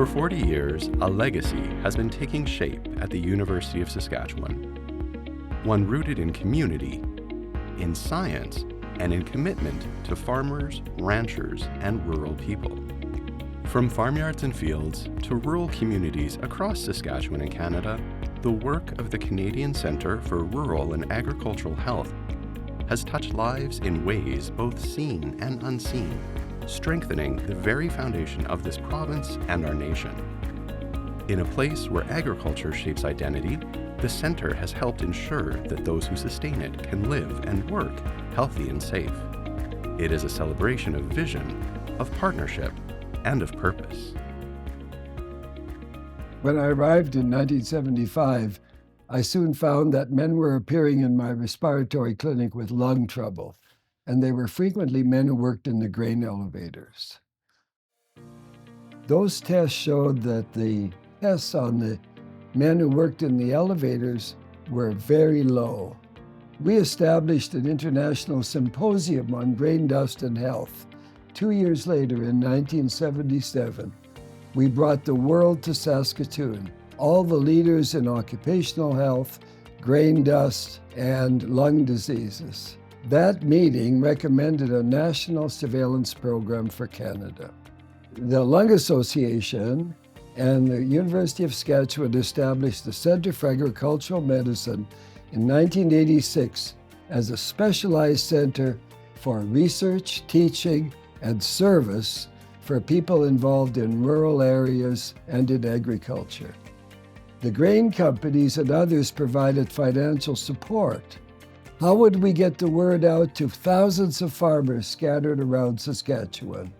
For 40 years, a legacy has been taking shape at the University of Saskatchewan. One rooted in community, in science, and in commitment to farmers, ranchers, and rural people. From farmyards and fields to rural communities across Saskatchewan and Canada, the work of the Canadian Centre for Rural and Agricultural Health has touched lives in ways both seen and unseen, strengthening the very foundation of this province and our nation. In a place where agriculture shapes identity, the Centre has helped ensure that those who sustain it can live and work healthy and safe. It is a celebration of vision, of partnership, and of purpose. When I arrived in 1975, I soon found that men were appearing in my respiratory clinic with lung trouble, and they were frequently men who worked in the grain elevators. Those tests showed that the tests on the men who worked in the elevators were very low. We established an international symposium on grain dust and health. 2 years later, in 1977, we brought the world to Saskatoon, all the leaders in occupational health, grain dust, and lung diseases. That meeting recommended a national surveillance program for Canada. The Lung Association and the University of Saskatchewan established the Centre for Agricultural Medicine in 1986 as a specialized centre for research, teaching, and service for people involved in rural areas and in agriculture. The grain companies and others provided financial support. How would we get the word out to thousands of farmers scattered around Saskatchewan?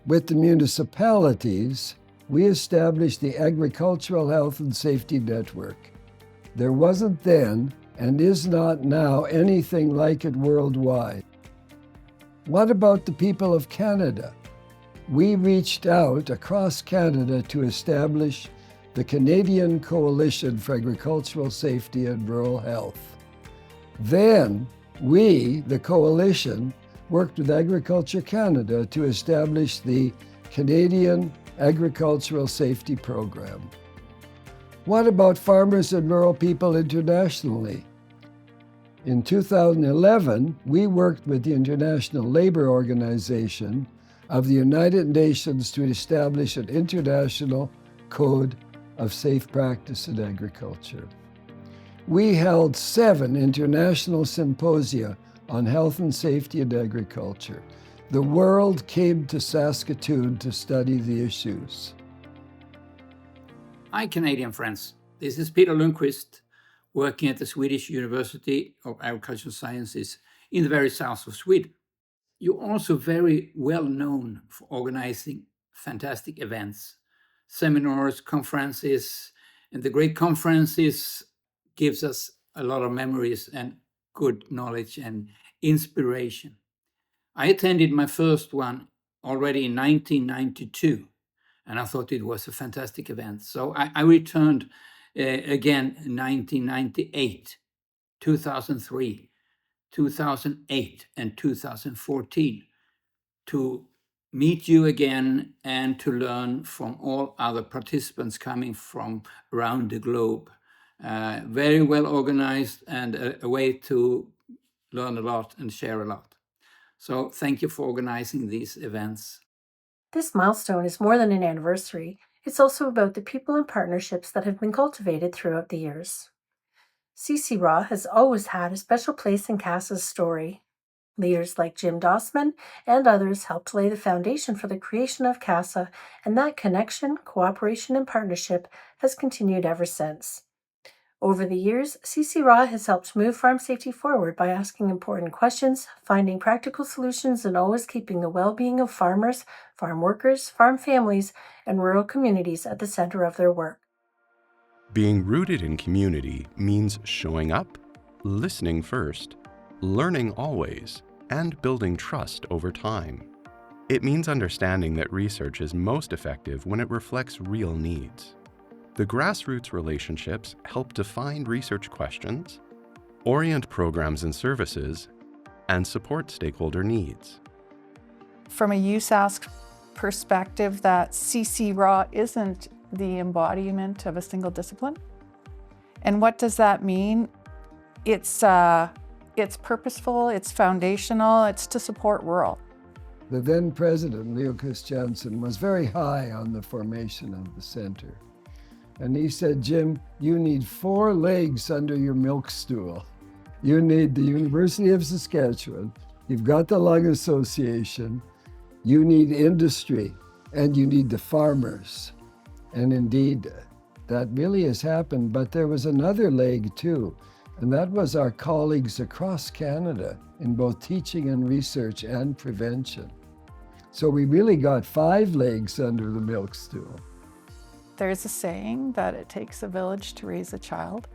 With the municipalities, we established the Agricultural Health and Safety Network. There wasn't then, and is not now, anything like it worldwide. What about the people of Canada? We reached out across Canada to establish the Canadian Coalition for Agricultural Safety and Rural Health. Then, we, the coalition, worked with Agriculture Canada to establish the Canadian Agricultural Safety Program. What about farmers and rural people internationally? In 2011, we worked with the International Labour Organization of the United Nations to establish an international code of safe practice in agriculture. We held 7 international symposia on health and safety in agriculture. The world came to Saskatoon to study the issues. Hi, Canadian friends. This is Peter Lundqvist, working at the Swedish University of Agricultural Sciences in the very south of Sweden. You're also very well known for organizing fantastic events, seminars, conferences, and the great conferences gives us a lot of memories and good knowledge and inspiration. I attended my first one already in 1992, and I thought it was a fantastic event. So I returned again in 1998, 2003, 2008, and 2014 to meet you again and to learn from all other participants coming from around the globe. Very well organized and a way to learn a lot and share a lot. So thank you for organizing these events. This milestone is more than an anniversary. It's also about the people and partnerships that have been cultivated throughout the years. CCRAH has always had a special place in CASA's story. Leaders like Jim Dosman and others helped lay the foundation for the creation of CASA, and that connection, cooperation, and partnership has continued ever since. Over the years, CCRAH has helped move farm safety forward by asking important questions, finding practical solutions, and always keeping the well-being of farmers, farm workers, farm families, and rural communities at the center of their work. Being rooted in community means showing up, listening first, learning always, and building trust over time. It means understanding that research is most effective when it reflects real needs. The grassroots relationships help define research questions, orient programs and services, and support stakeholder needs. From a USask perspective that CCRAH isn't the embodiment of a single discipline. And what does that mean? It's purposeful, it's foundational, it's to support rural. The then president, Niels Koehncke, was very high on the formation of the center. And he said, Jim, you need 4 legs under your milk stool. You need the University of Saskatchewan, you've got the Lung Association, you need industry, and you need the farmers. And indeed, that really has happened, but there was another leg too, and that was our colleagues across Canada in both teaching and research and prevention. So we really got 5 legs under the milk stool. There's a saying that it takes a village to raise a child,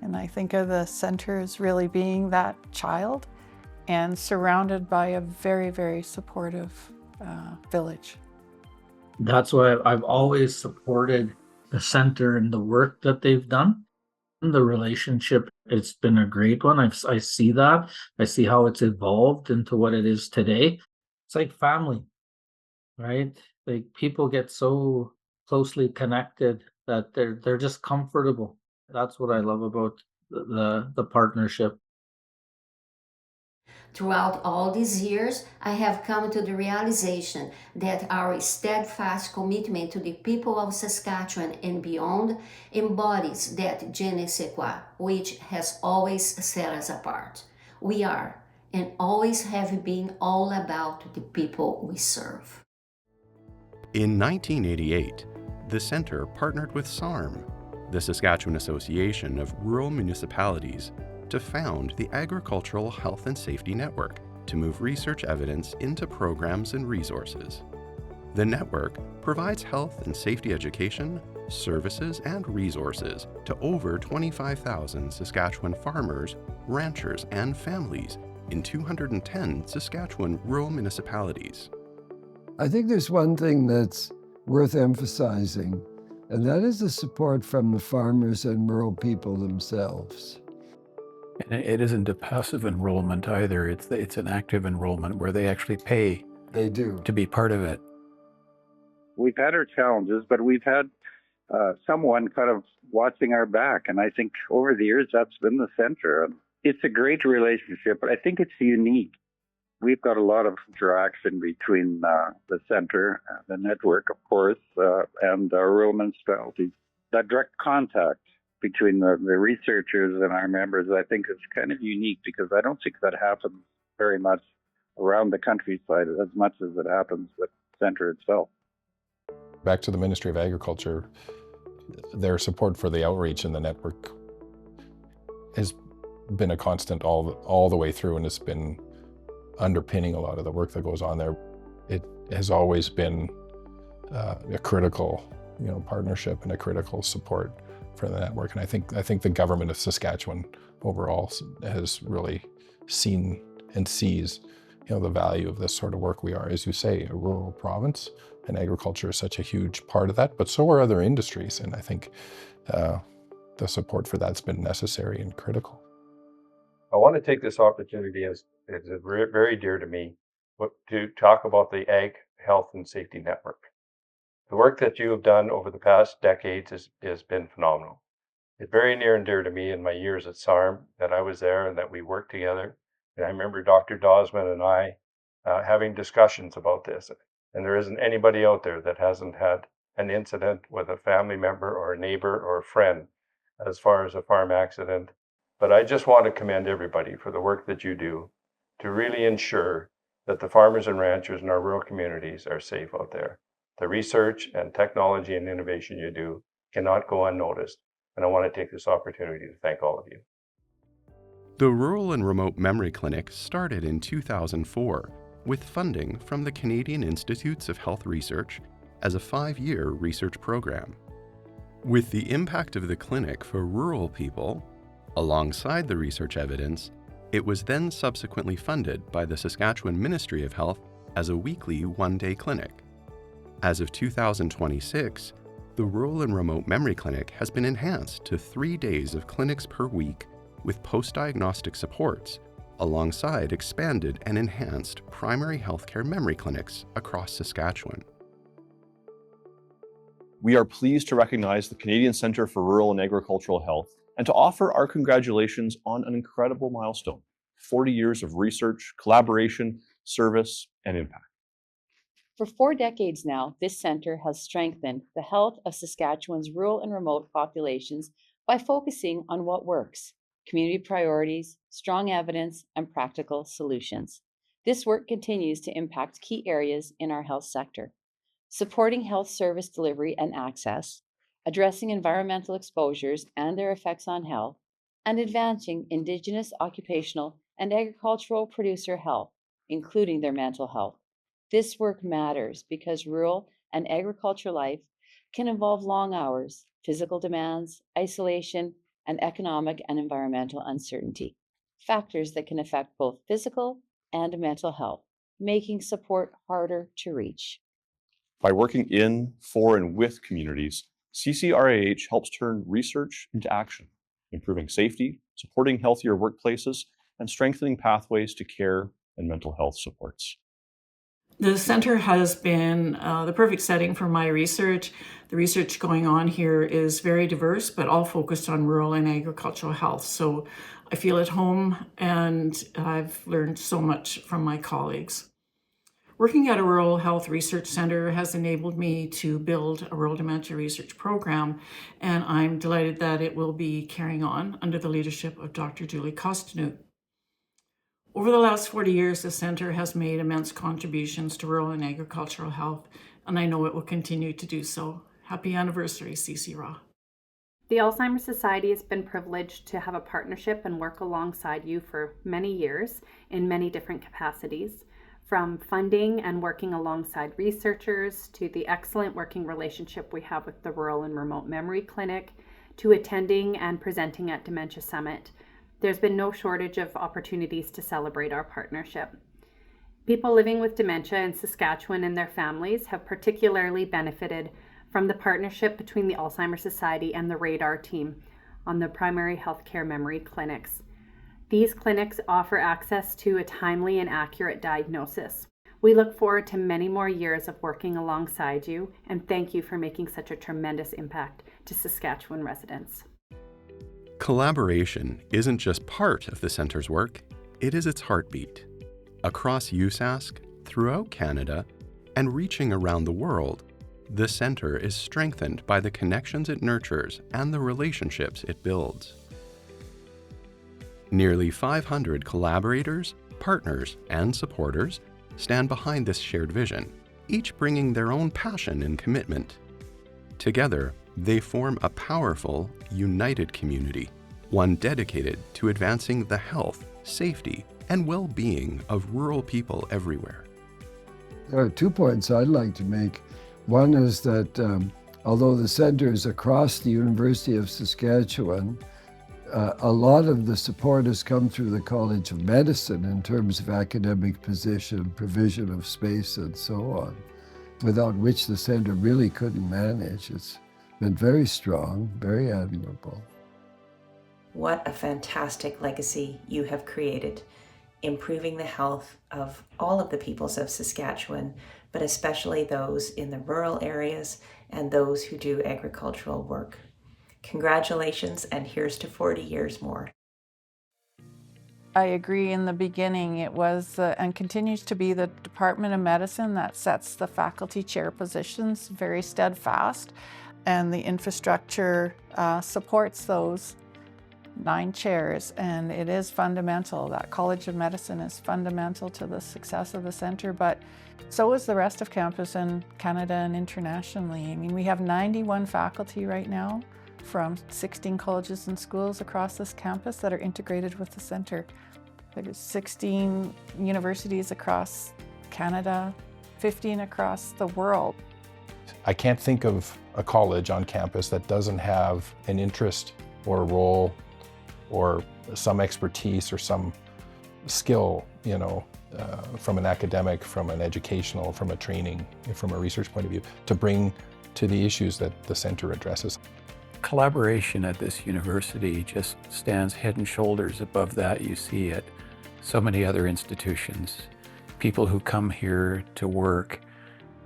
and I think of the center as really being that child and surrounded by a very, very supportive village. That's why I've always supported the center and the work that they've done. The relationship, it's been a great one. I see that. I see how it's evolved into what it is today. It's like family, right? Like people get so closely connected that they're just comfortable. That's what I love about the partnership. Throughout all these years, I have come to the realization that our steadfast commitment to the people of Saskatchewan and beyond embodies that je ne sais quoi, which has always set us apart. We are, and always have been, all about the people we serve. In 1988, the center partnered with SARM, the Saskatchewan Association of Rural Municipalities, to found the Agricultural Health and Safety Network to move research evidence into programs and resources. The network provides health and safety education, services, and resources to over 25,000 Saskatchewan farmers, ranchers, and families in 210 Saskatchewan rural municipalities. I think there's one thing that's worth emphasizing, and that is the support from the farmers and rural people themselves. And it isn't a passive enrollment either. It's an active enrollment where they actually pay They do. to be part of it. We've had our challenges, but we've had someone kind of watching our back. And I think over the years, that's been the center. It's a great relationship, but I think it's unique. We've got a lot of interaction between the center, the network, of course, and our rural municipalities. That direct contact between the researchers and our members, I think, is kind of unique because I don't think that happens very much around the countryside as much as it happens with the center itself. Back to the Ministry of Agriculture, their support for the outreach in the network has been a constant all the way through, and it's been underpinning a lot of the work that goes on there. It has always been a critical, partnership and a critical support for the network. And I think the government of Saskatchewan overall has really seen and sees, the value of this sort of work. We are, as you say, a rural province, and agriculture is such a huge part of that, but so are other industries. And I think the support for that's been necessary and critical. I want to take this opportunity, as it's very dear to me, to talk about the Ag Health and Safety Network. The work that you have done over the past decades has been phenomenal. It's very near and dear to me in my years at SARM that I was there and that we worked together. And I remember Dr. Dosman and I having discussions about this. And there isn't anybody out there that hasn't had an incident with a family member or a neighbor or a friend as far as a farm accident. But I just want to commend everybody for the work that you do to really ensure that the farmers and ranchers in our rural communities are safe out there. The research and technology and innovation you do cannot go unnoticed. And I want to take this opportunity to thank all of you. The Rural and Remote Memory Clinic started in 2004 with funding from the Canadian Institutes of Health Research as a 5-year research program. With the impact of the clinic for rural people, alongside the research evidence, it was then subsequently funded by the Saskatchewan Ministry of Health as a weekly one-day clinic. As of 2026, the Rural and Remote Memory Clinic has been enhanced to 3 days of clinics per week with post-diagnostic supports, alongside expanded and enhanced primary healthcare memory clinics across Saskatchewan. We are pleased to recognize the Canadian Centre for Rural and Agricultural Health and to offer our congratulations on an incredible milestone, 40 years of research, collaboration, service, and impact. For 4 decades now, this centre has strengthened the health of Saskatchewan's rural and remote populations by focusing on what works: community priorities, strong evidence, and practical solutions. This work continues to impact key areas in our health sector: supporting health service delivery and access, addressing environmental exposures and their effects on health, and advancing Indigenous occupational and agricultural producer health, including their mental health. This work matters because rural and agricultural life can involve long hours, physical demands, isolation, and economic and environmental uncertainty, factors that can affect both physical and mental health, making support harder to reach. By working in, for, and with communities, CCRAH helps turn research into action, improving safety, supporting healthier workplaces, and strengthening pathways to care and mental health supports. The center has been the perfect setting for my research. The research going on here is very diverse, but all focused on rural and agricultural health. So I feel at home, and I've learned so much from my colleagues. Working at a rural health research center has enabled me to build a rural dementia research program, and I'm delighted that it will be carrying on under the leadership of Dr. Julie Koehncke. Over the last 40 years, the center has made immense contributions to rural and agricultural health, and I know it will continue to do so. Happy anniversary, CCRAH. The Alzheimer's Society has been privileged to have a partnership and work alongside you for many years in many different capacities, from funding and working alongside researchers to the excellent working relationship we have with the Rural and Remote Memory Clinic to attending and presenting at Dementia Summit. There's been no shortage of opportunities to celebrate our partnership. People living with dementia in Saskatchewan and their families have particularly benefited from the partnership between the Alzheimer's Society and the RADAR team on the primary healthcare memory clinics. These clinics offer access to a timely and accurate diagnosis. We look forward to many more years of working alongside you, and thank you for making such a tremendous impact to Saskatchewan residents. Collaboration isn't just part of the center's work, it is its heartbeat. Across USask, throughout Canada, and reaching around the world, the center is strengthened by the connections it nurtures and the relationships it builds. Nearly 500 collaborators, partners, and supporters stand behind this shared vision, each bringing their own passion and commitment. Together, they form a powerful, united community, one dedicated to advancing the health, safety, and well-being of rural people everywhere. There are 2 points I'd like to make. One is that although the center is across the University of Saskatchewan, a lot of the support has come through the College of Medicine in terms of academic position, provision of space, and so on, without which the center really couldn't manage. It's been very strong, very admirable. What a fantastic legacy you have created, improving the health of all of the peoples of Saskatchewan, but especially those in the rural areas and those who do agricultural work. Congratulations, and here's to 40 years more. I agree. In the beginning, it was and continues to be the Department of Medicine that sets the faculty chair positions very steadfast, and the infrastructure supports those 9 chairs, and it is fundamental. That College of Medicine is fundamental to the success of the center, but so is the rest of campus in Canada and internationally. I mean, we have 91 faculty right now from 16 colleges and schools across this campus that are integrated with the center. There's 16 universities across Canada, 15 across the world. I can't think of a college on campus that doesn't have an interest or a role or some expertise or some skill, from an academic, from an educational, from a training, from a research point of view, to bring to the issues that the center addresses. Collaboration at this university just stands head and shoulders above that you see at so many other institutions. People who come here to work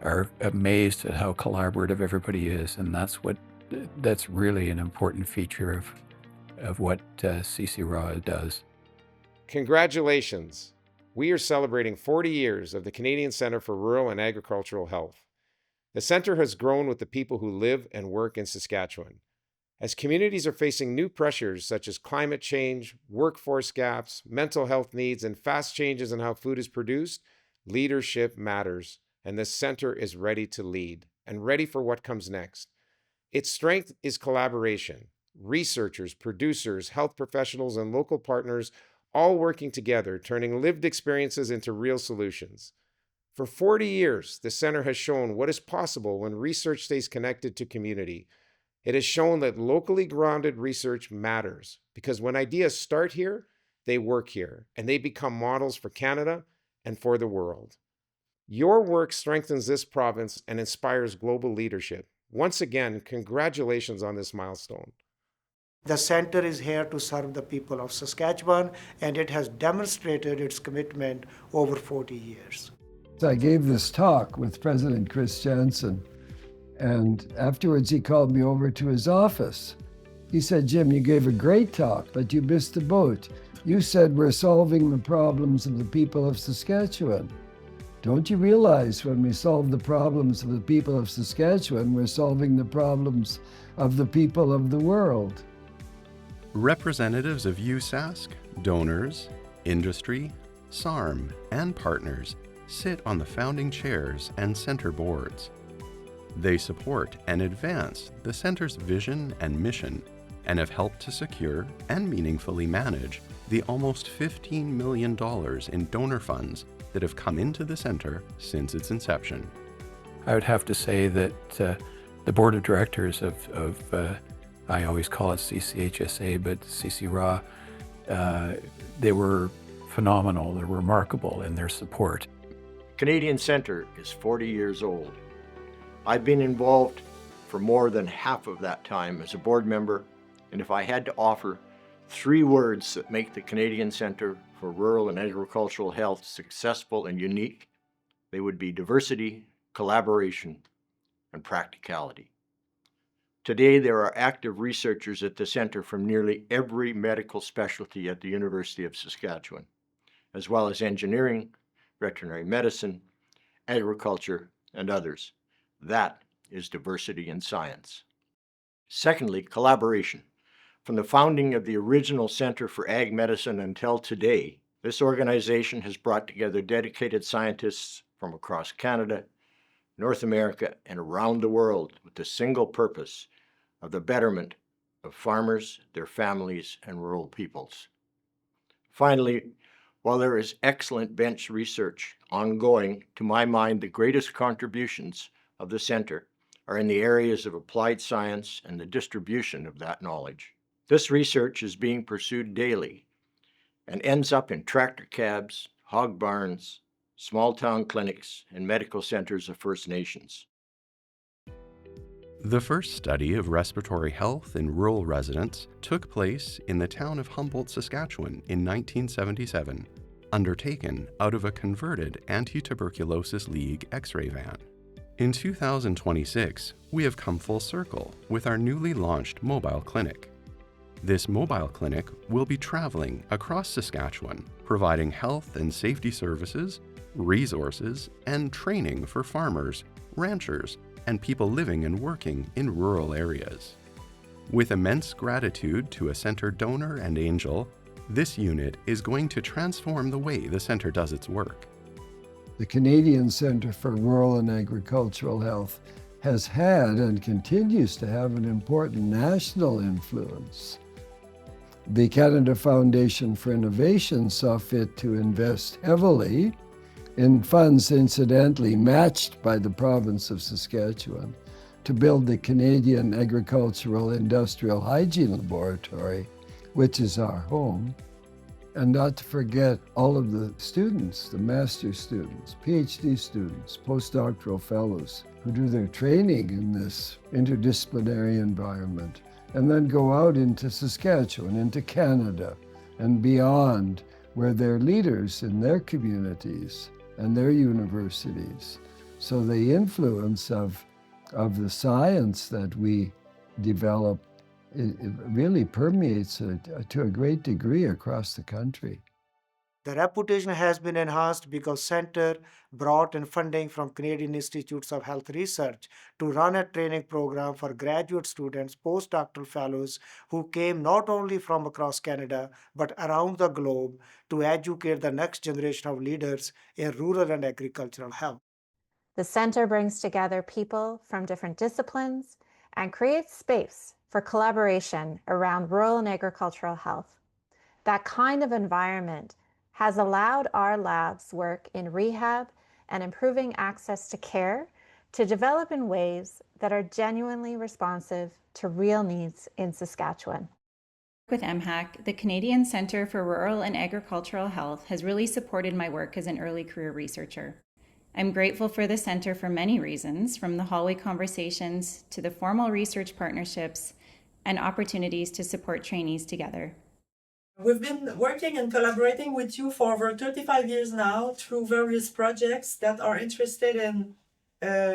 are amazed at how collaborative everybody is, and that's really an important feature of what CCRAH does. Congratulations! We are celebrating 40 years of the Canadian Centre for Rural and Agricultural Health. The centre has grown with the people who live and work in Saskatchewan. As communities are facing new pressures such as climate change, workforce gaps, mental health needs, and fast changes in how food is produced, leadership matters, and the centre is ready to lead and ready for what comes next. Its strength is collaboration. Researchers, producers, health professionals, and local partners all working together, turning lived experiences into real solutions. For 40 years, the centre has shown what is possible when research stays connected to community. It has shown that locally grounded research matters because when ideas start here, they work here, and they become models for Canada and for the world. Your work strengthens this province and inspires global leadership. Once again, congratulations on this milestone. The centre is here to serve the people of Saskatchewan, and it has demonstrated its commitment over 40 years. So I gave this talk with President Chris Jansen, and afterwards he called me over to his office. He said, "Jim, you gave a great talk, but you missed the boat. You said we're solving the problems of the people of Saskatchewan. Don't you realize when we solve the problems of the people of Saskatchewan, we're solving the problems of the people of the world?" Representatives of USask, donors, industry, SARM, and partners sit on the founding chairs and center boards. They support and advance the center's vision and mission and have helped to secure and meaningfully manage the almost $15 million in donor funds that have come into the center since its inception. I would have to say that the board of directors of I always call it CCHSA, but CCRAH, they were phenomenal. They're remarkable in their support. Canadian Centre is 40 years old. I've been involved for more than half of that time as a board member, and if I had to offer 3 words that make the Canadian Centre for Rural and Agricultural Health successful and unique, they would be diversity, collaboration, and practicality. Today, there are active researchers at the centre from nearly every medical specialty at the University of Saskatchewan, as well as engineering, veterinary medicine, agriculture, and others. That is diversity in science. Secondly, collaboration. From the founding of the original Centre for Ag Medicine until today, this organization has brought together dedicated scientists from across Canada, North America, and around the world with the single purpose of the betterment of farmers, their families, and rural peoples. Finally, while there is excellent bench research ongoing, to my mind, the greatest contributions of the Centre are in the areas of applied science and the distribution of that knowledge. This research is being pursued daily and ends up in tractor cabs, hog barns, small town clinics, and medical centers of First Nations. The first study of respiratory health in rural residents took place in the town of Humboldt, Saskatchewan in 1977, undertaken out of a converted Anti-Tuberculosis League X-ray van. In 2026, we have come full circle with our newly launched mobile clinic. This mobile clinic will be traveling across Saskatchewan, providing health and safety services, resources, and training for farmers, ranchers, and people living and working in rural areas. With immense gratitude to a center donor and angel, this unit is going to transform the way the center does its work. The Canadian Centre for Rural and Agricultural Health has had and continues to have an important national influence. The Canada Foundation for Innovation saw fit to invest heavily in funds incidentally matched by the province of Saskatchewan to build the Canadian Agricultural Industrial Hygiene Laboratory, which is our home. And not to forget all of the students, the master's students, PhD students, postdoctoral fellows who do their training in this interdisciplinary environment and then go out into Saskatchewan, into Canada, and beyond where they're leaders in their communities and their universities. So the influence of the science that we develop, it really permeates to a great degree across the country. The reputation has been enhanced because Center brought in funding from Canadian Institutes of Health Research to run a training program for graduate students, postdoctoral fellows who came not only from across Canada, but around the globe to educate the next generation of leaders in rural and agricultural health. The center brings together people from different disciplines and creates space for collaboration around rural and agricultural health. That kind of environment has allowed our labs' work in rehab and improving access to care to develop in ways that are genuinely responsive to real needs in Saskatchewan. With MHAC, the Canadian Centre for Rural and Agricultural Health has really supported my work as an early career researcher. I'm grateful for the Centre for many reasons, from the hallway conversations to the formal research partnerships and opportunities to support trainees together. We've been working and collaborating with you for over 35 years now through various projects that are interested in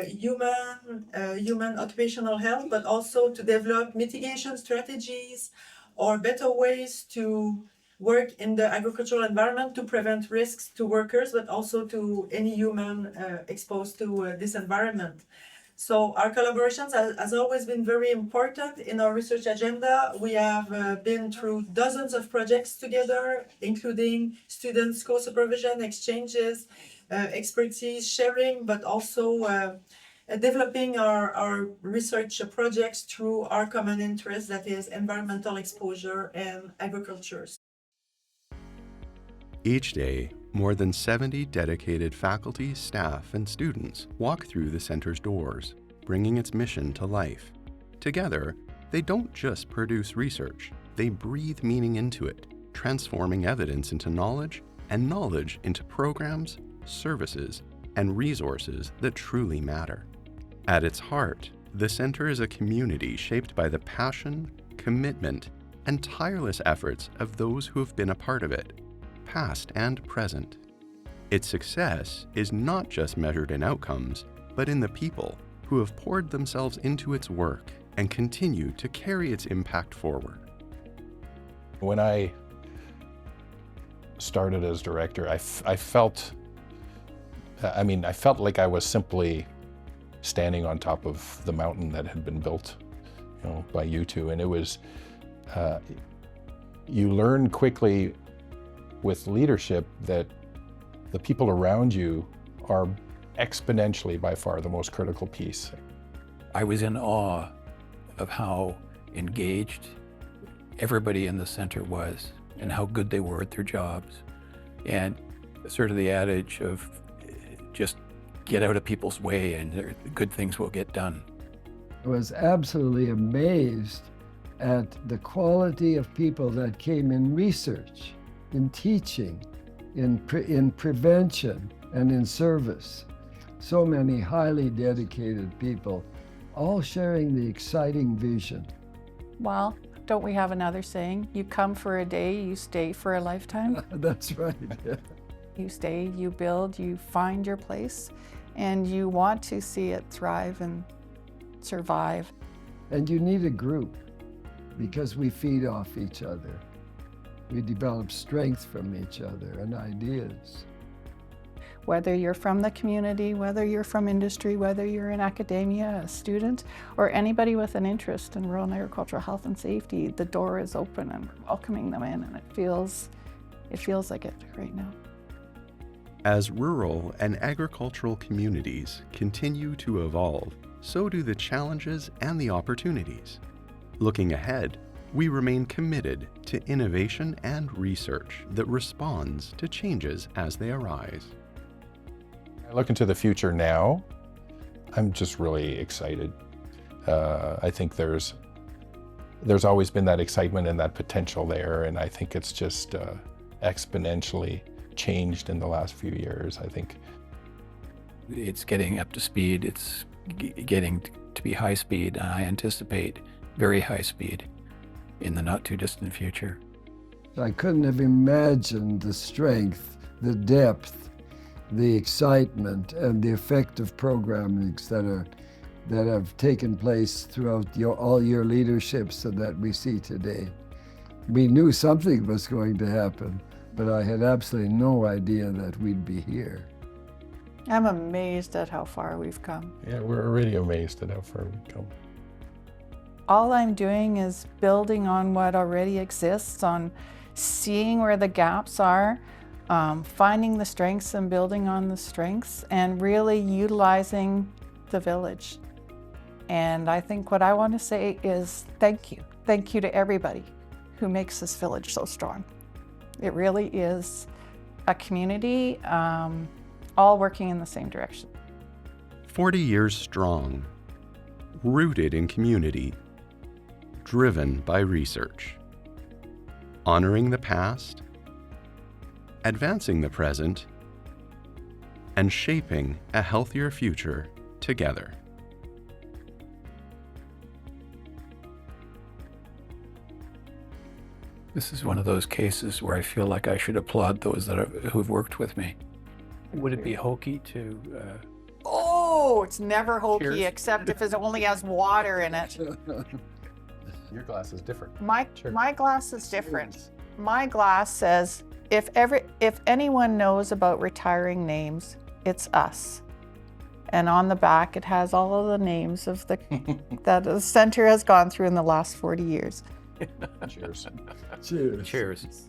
human occupational health, but also to develop mitigation strategies or better ways to work in the agricultural environment to prevent risks to workers, but also to any human exposed to this environment. So our collaborations has always been very important in our research agenda. We have been through dozens of projects together, including students' co-supervision, exchanges, expertise sharing, but also developing our research projects through our common interest, that is environmental exposure and agriculture. Each day, more than 70 dedicated faculty, staff, and students walk through the center's doors, bringing its mission to life. Together, they don't just produce research, they breathe meaning into it, transforming evidence into knowledge and knowledge into programs, services, and resources that truly matter. At its heart, the center is a community shaped by the passion, commitment, and tireless efforts of those who have been a part of it, past and present. Its success is not just measured in outcomes, but in the people who have poured themselves into its work and continue to carry its impact forward. When I started as director, I felt like I was simply standing on top of the mountain that had been built, by you two. And it was, you learn quickly with leadership that the people around you are exponentially by far the most critical piece. I was in awe of how engaged everybody in the center was and how good they were at their jobs. And sort of the adage of just get out of people's way and good things will get done. I was absolutely amazed at the quality of people that came in research, in teaching, in prevention, and in service. So many highly dedicated people, all sharing the exciting vision. Well, don't we have another saying? You come for a day, you stay for a lifetime. That's right. You stay, you build, you find your place, and you want to see it thrive and survive. And you need a group because we feed off each other. We develop strength from each other and ideas. Whether you're from the community, whether you're from industry, whether you're in academia, a student, or anybody with an interest in rural and agricultural health and safety, the door is open and we're welcoming them in, and it feels like it right now. As rural and agricultural communities continue to evolve, so do the challenges and the opportunities. Looking ahead, we remain committed to innovation and research that responds to changes as they arise. I look into the future now, I'm just really excited. I think there's always been that excitement and that potential there, and I think it's just exponentially changed in the last few years, I think. It's getting up to speed, it's getting to be high speed, and I anticipate very high speed in the not too distant future. I couldn't have imagined the strength, the depth, the excitement, and the effective programmings that have taken place throughout all your leadership so that we see today. We knew something was going to happen, but I had absolutely no idea that we'd be here. I'm amazed at how far we've come. Yeah, we're already amazed at how far we've come. All I'm doing is building on what already exists, on seeing where the gaps are, finding the strengths and building on the strengths, and really utilizing the village. And I think what I want to say is thank you. Thank you to everybody who makes this village so strong. It really is a community, all working in the same direction. 40 years strong, rooted in community, driven by research, honoring the past, advancing the present, and shaping a healthier future together. This is one of those cases where I feel like I should applaud those who've worked with me. Would it be hokey to... Oh, it's never hokey, Cheers. except if it only has water in it. Your glass is different. My glass is different. My glass says, if anyone knows about retiring names, it's us. And on the back, it has all of the names of that the center has gone through in the last 40 years. Cheers. Cheers. Cheers.